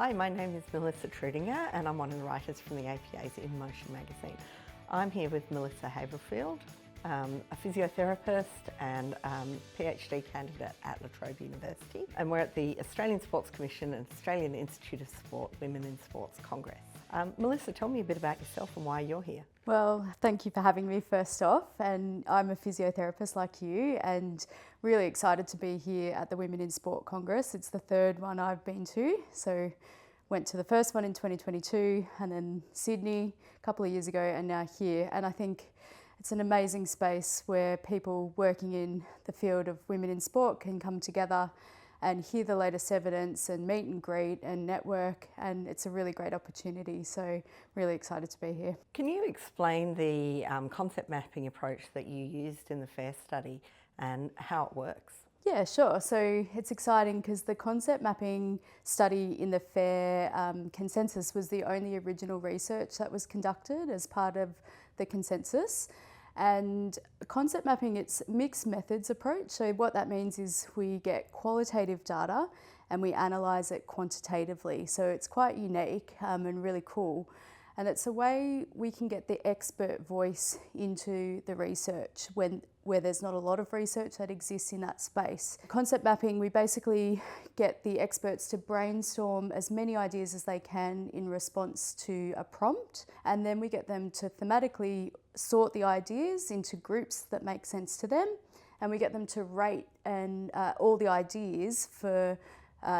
Hi, my name is Melissa Trudinger and I'm one of the writers from the APA's In Motion magazine. I'm here with Melissa Haberfield, a physiotherapist and PhD candidate at Trobe University, and we're at the Australian Sports Commission and Australian Institute of Sport Women in Sports Congress. Melissa, tell me a bit about yourself and why you're here. Well, thank you for having me first off, and I'm a physiotherapist like you and really excited to be here at the Women in Sport Congress. It's the third one I've been to, so went to the first one in 2022 and then Sydney a couple of years ago and now here, and I think it's an amazing space where people working in the field of women in sport can come together and hear the latest evidence and meet and greet and network, and it's a really great opportunity, so really excited to be here. Can you explain the concept mapping approach that you used in the FAIR study and how it works? Yeah, sure. So it's exciting because the concept mapping study in the FAIR consensus was the only original research that was conducted as part of the consensus. And concept mapping, it's mixed methods approach. So what that means is we get qualitative data and we analyse it quantitatively. So it's quite unique and really cool. And it's a way we can get the expert voice into the research where there's not a lot of research that exists in that space. Concept mapping, we basically get the experts to brainstorm as many ideas as they can in response to a prompt, and then we get them to thematically sort the ideas into groups that make sense to them, and we get them to rate and all the ideas for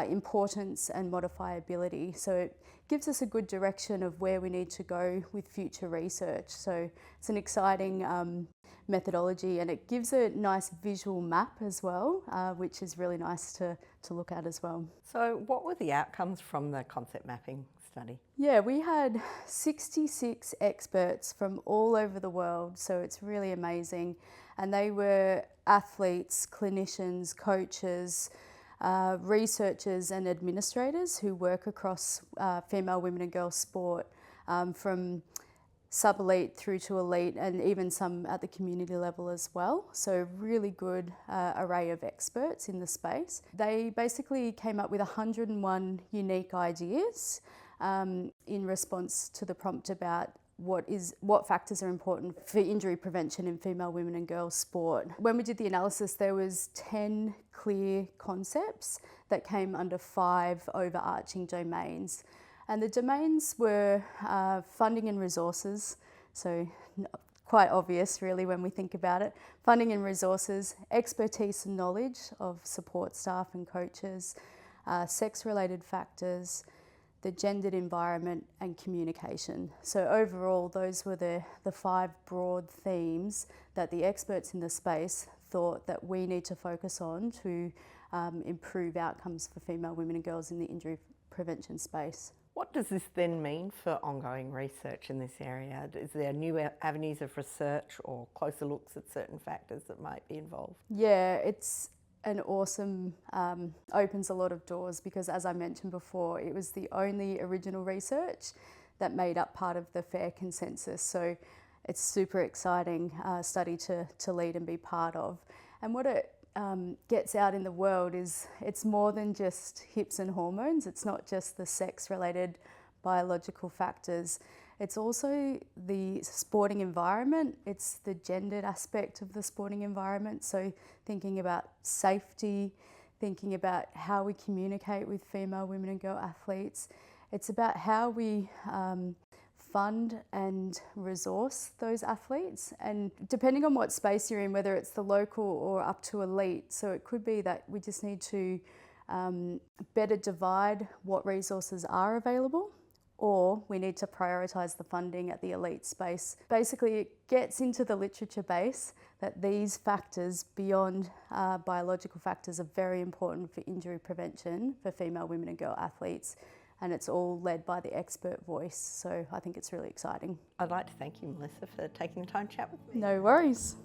importance and modifiability. So it gives us a good direction of where we need to go with future research. So it's an exciting methodology, and it gives a nice visual map as well, which is really nice to look at as well. So what were the outcomes from the concept mapping study? Yeah, we had 66 experts from all over the world, so it's really amazing. And they were athletes, clinicians, coaches, researchers and administrators who work across female, women and girls sport, from sub-elite through to elite, and even some at the community level as well. So really good array of experts in the space. They basically came up with 101 unique ideas in response to the prompt about what factors are important for injury prevention in female, women and girls sport. When we did the analysis, there was 10 clear concepts that came under 5 overarching domains. And the domains were funding and resources, so quite obvious really when we think about it. Funding and resources, expertise and knowledge of support staff and coaches, sex-related factors, the gendered environment and communication. So overall, those were the 5 broad themes that the experts in the space thought that we need to focus on to improve outcomes for female, women and girls in the injury prevention space. What does this then mean for ongoing research in this area? Is there new avenues of research or closer looks at certain factors that might be involved? Yeah, it's an awesome, opens a lot of doors because, as I mentioned before, it was the only original research that made up part of the FAIR consensus. So it's super exciting study to lead and be part of. And what it gets out in the world is it's more than just hips and hormones. It's not just the sex-related biological factors. It's also the sporting environment. It's the gendered aspect of the sporting environment. So thinking about safety, thinking about how we communicate with female, women and girl athletes. It's about how we fund and resource those athletes, and depending on what space you're in, whether it's the local or up to elite, so it could be that we just need to better divide what resources are available, or we need to prioritise the funding at the elite space. Basically, it gets into the literature base that these factors beyond biological factors are very important for injury prevention for female, women and girl athletes. And it's all led by the expert voice. So I think it's really exciting. I'd like to thank you, Melissa, for taking the time to chat with me. No worries.